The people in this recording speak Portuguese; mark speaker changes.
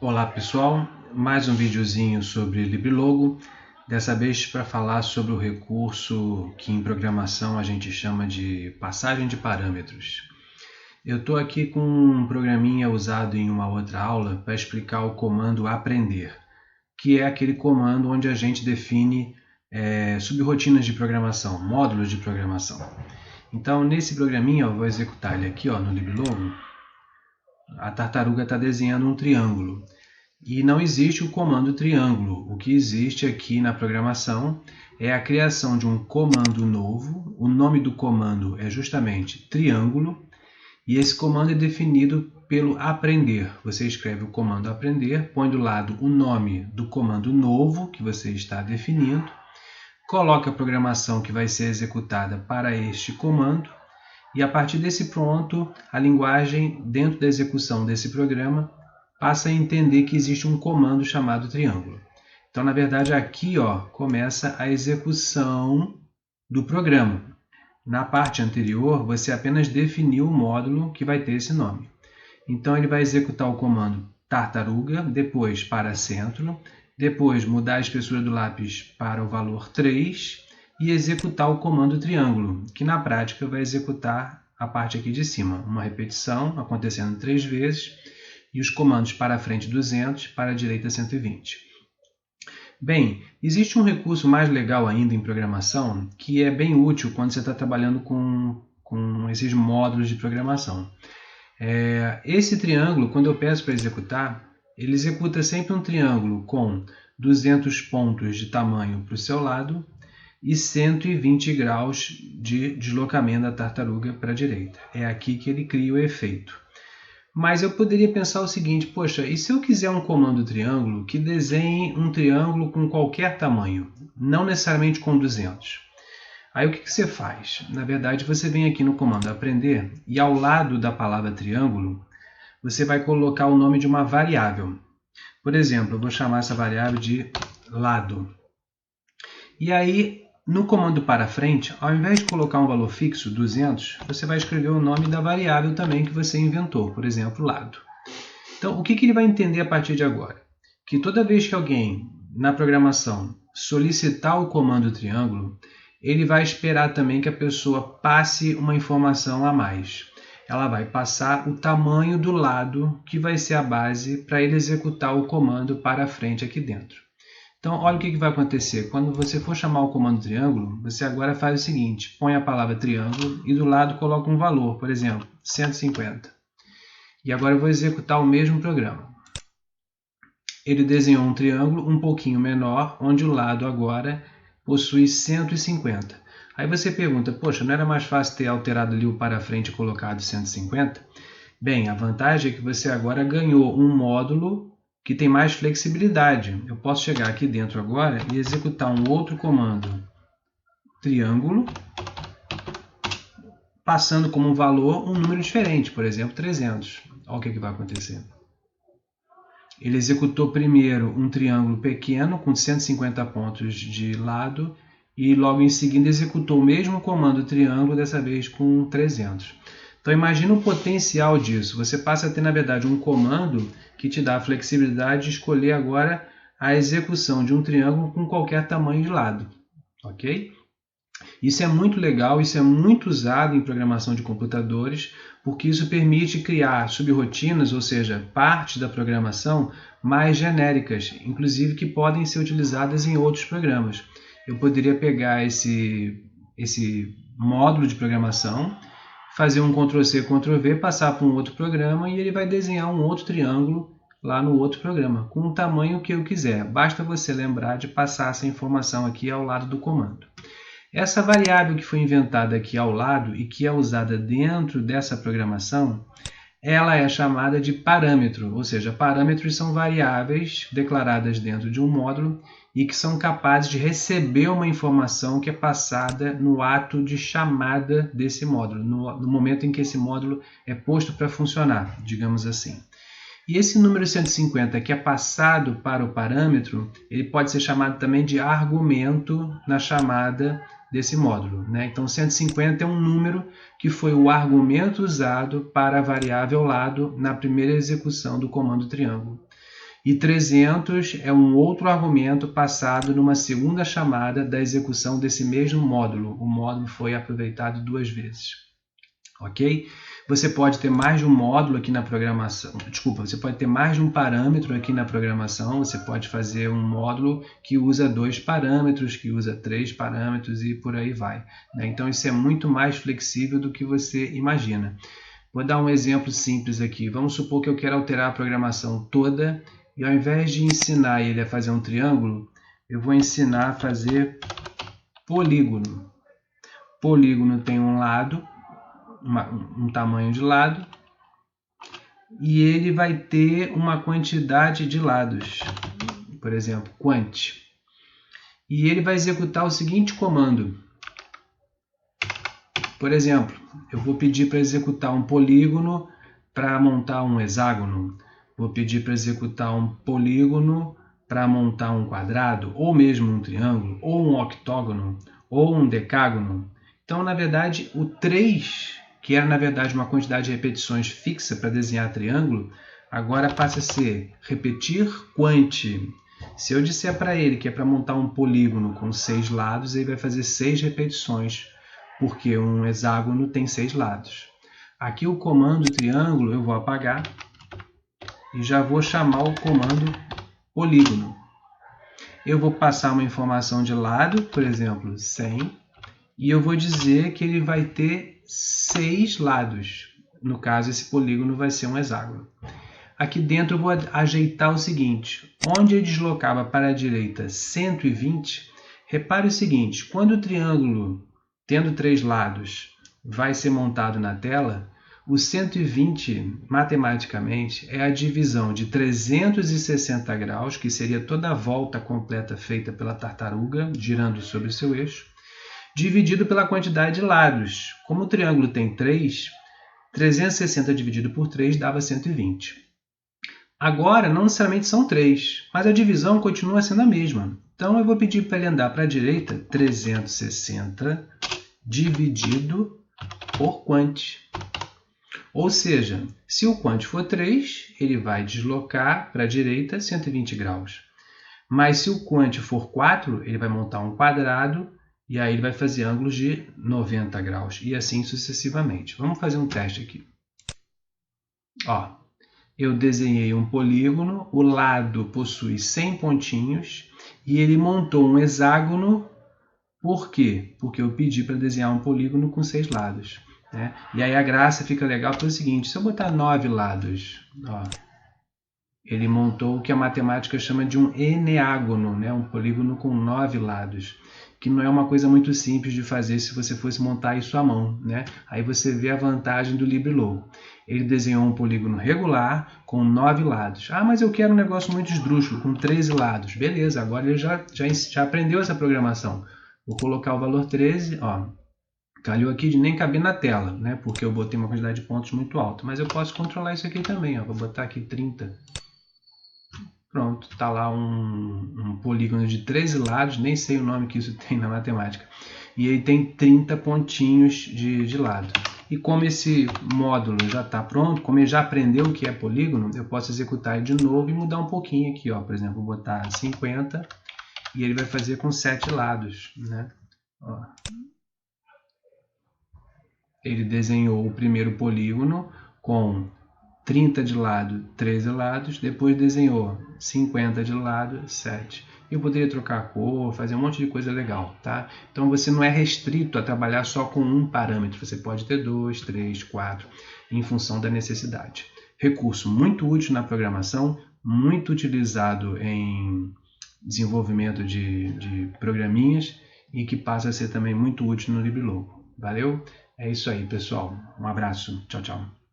Speaker 1: Olá pessoal, mais um videozinho sobre LibreLogo, dessa vez para falar sobre o recurso que em programação a gente chama de passagem de parâmetros. Eu estou aqui com um programinha usado em uma outra aula para explicar o comando aprender, que é aquele comando onde a gente define subrrotinas de programação, módulos de programação. Então nesse programinha eu vou executar ele aqui no LibreLogo. A tartaruga está desenhando um triângulo. E não existe o comando triângulo. O que existe aqui na programação é a criação de um comando novo. O nome do comando é justamente triângulo. E esse comando é definido pelo aprender. Você escreve o comando aprender, põe do lado o nome do comando novo que você está definindo, coloca a programação que vai ser executada para este comando. E a partir desse ponto, a linguagem dentro da execução desse programa passa a entender que existe um comando chamado triângulo. Então, na verdade, aqui começa a execução do programa. Na parte anterior, você apenas definiu o módulo que vai ter esse nome. Então, ele vai executar o comando tartaruga, depois para centro, depois mudar a espessura do lápis para o valor 3 e executar o comando triângulo, que na prática vai executar a parte aqui de cima, uma repetição acontecendo 3 vezes, e os comandos para frente 200, para a direita 120. Bem, existe um recurso mais legal ainda em programação, que é bem útil quando você está trabalhando com esses módulos de programação. Esse triângulo, quando eu peço para executar, ele executa sempre um triângulo com 200 pontos de tamanho para o seu lado e 120 graus de deslocamento da tartaruga para a direita. É aqui que ele cria o efeito. Mas eu poderia pensar o seguinte, poxa, e se eu quiser um comando triângulo que desenhe um triângulo com qualquer tamanho, não necessariamente com 200? Aí o que você faz? Na verdade, você vem aqui no comando aprender e ao lado da palavra triângulo, você vai colocar o nome de uma variável. Por exemplo, eu vou chamar essa variável de lado. E aí, no comando para frente, ao invés de colocar um valor fixo, 200, você vai escrever o nome da variável também que você inventou, por exemplo, lado. Então, o que ele vai entender a partir de agora? Que toda vez que alguém na programação solicitar o comando triângulo, ele vai esperar também que a pessoa passe uma informação a mais. Ela vai passar o tamanho do lado que vai ser a base para ele executar o comando para frente aqui dentro. Então, olha o que vai acontecer. Quando você for chamar o comando triângulo, você agora faz o seguinte, põe a palavra triângulo e do lado coloca um valor, por exemplo, 150. E agora eu vou executar o mesmo programa. Ele desenhou um triângulo um pouquinho menor, onde o lado agora possui 150. Aí você pergunta, poxa, não era mais fácil ter alterado ali o para frente e colocado 150? Bem, a vantagem é que você agora ganhou um módulo que tem mais flexibilidade. Eu posso chegar aqui dentro agora e executar um outro comando, triângulo, passando como valor um número diferente, por exemplo, 300. Olha o que vai acontecer. Ele executou primeiro um triângulo pequeno com 150 pontos de lado e logo em seguida executou o mesmo comando triângulo, dessa vez com 300. Então imagina o potencial disso. Você passa a ter, na verdade, um comando que te dá a flexibilidade de escolher agora a execução de um triângulo com qualquer tamanho de lado. Ok? Isso é muito legal, isso é muito usado em programação de computadores, porque isso permite criar subrrotinas, ou seja, partes da programação mais genéricas, inclusive que podem ser utilizadas em outros programas. Eu poderia pegar esse módulo de programação, fazer um Ctrl+C, Ctrl+V, passar para um outro programa e ele vai desenhar um outro triângulo lá no outro programa, com o tamanho que eu quiser. Basta você lembrar de passar essa informação aqui ao lado do comando. Essa variável que foi inventada aqui ao lado e que é usada dentro dessa programação, ela é chamada de parâmetro, ou seja, parâmetros são variáveis declaradas dentro de um módulo e que são capazes de receber uma informação que é passada no ato de chamada desse módulo, no momento em que esse módulo é posto para funcionar, digamos assim. E esse número 150 que é passado para o parâmetro, ele pode ser chamado também de argumento na chamada desse módulo, né? Então 150 é um número que foi o argumento usado para a variável lado na primeira execução do comando triângulo. E 300 é um outro argumento passado numa segunda chamada da execução desse mesmo módulo. O módulo foi aproveitado 2 vezes. Ok? Você pode ter mais de um módulo aqui na programação. Desculpa, você pode ter mais de um parâmetro aqui na programação. Você pode fazer um módulo que usa 2 parâmetros, que usa 3 parâmetros e por aí vai. Então isso é muito mais flexível do que você imagina. Vou dar um exemplo simples aqui. Vamos supor que eu quero alterar a programação toda e ao invés de ensinar ele a fazer um triângulo, eu vou ensinar a fazer polígono. Polígono tem um lado, um tamanho de lado, e ele vai ter uma quantidade de lados, por exemplo, quant. E ele vai executar o seguinte comando. Por exemplo, eu vou pedir para executar um polígono para montar um hexágono. Vou pedir para executar um polígono para montar um quadrado, ou mesmo um triângulo, ou um octógono, ou um decágono. Então, na verdade, o 3, que era na verdade uma quantidade de repetições fixa para desenhar triângulo, agora passa a ser repetir quant. Se eu disser para ele que é para montar um polígono com 6 lados, ele vai fazer 6 repetições, porque um hexágono tem 6 lados. Aqui o comando triângulo eu vou apagar e já vou chamar o comando polígono. Eu vou passar uma informação de lado, por exemplo, 100, e eu vou dizer que ele vai ter 6 lados. No caso, esse polígono vai ser um hexágono. Aqui dentro eu vou ajeitar o seguinte, onde eu deslocava para a direita 120, repare o seguinte, quando o triângulo, tendo 3 lados, vai ser montado na tela, o 120, matematicamente, é a divisão de 360 graus, que seria toda a volta completa feita pela tartaruga, girando sobre o seu eixo, dividido pela quantidade de lados. Como o triângulo tem 3, 360 dividido por 3 dava 120. Agora, não necessariamente são 3, mas a divisão continua sendo a mesma. Então, eu vou pedir para ele andar para a direita, 360 dividido por quant. Ou seja, se o quant for 3, ele vai deslocar para a direita 120 graus. Mas se o quant for 4, ele vai montar um quadrado e aí ele vai fazer ângulos de 90 graus e assim sucessivamente. Vamos fazer um teste aqui. Eu desenhei um polígono, o lado possui 100 pontinhos e ele montou um hexágono. Por quê? Porque eu pedi para desenhar um polígono com 6 lados. E aí a graça fica legal pelo seguinte, se eu botar 9 lados, ele montou o que a matemática chama de um eneágono, um polígono com 9 lados, que não é uma coisa muito simples de fazer se você fosse montar isso à mão. Aí você vê a vantagem do LibreLogo. Ele desenhou um polígono regular com 9 lados. Mas eu quero um negócio muito esdrúxulo, com 13 lados. Beleza, agora ele já aprendeu essa programação. Vou colocar o valor 13, calhou aqui de nem caber na tela, porque eu botei uma quantidade de pontos muito alta. Mas eu posso controlar isso aqui também, vou botar aqui 30. Pronto, está lá um polígono de 13 lados, nem sei o nome que isso tem na matemática. E ele tem 30 pontinhos de lado. E como esse módulo já está pronto, como ele já aprendeu o que é polígono, eu posso executar ele de novo e mudar um pouquinho aqui. Por exemplo, vou botar 50 e ele vai fazer com 7 lados. Ele desenhou o primeiro polígono com 30 de lado, 13 lados, depois desenhou 50 de lado, 7. Eu poderia trocar a cor, fazer um monte de coisa legal, tá? Então você não é restrito a trabalhar só com um parâmetro, você pode ter 2, 3, 4, em função da necessidade. Recurso muito útil na programação, muito utilizado em desenvolvimento de programinhas e que passa a ser também muito útil no LibreLogo. Valeu? É isso aí, pessoal. Um abraço. Tchau, tchau.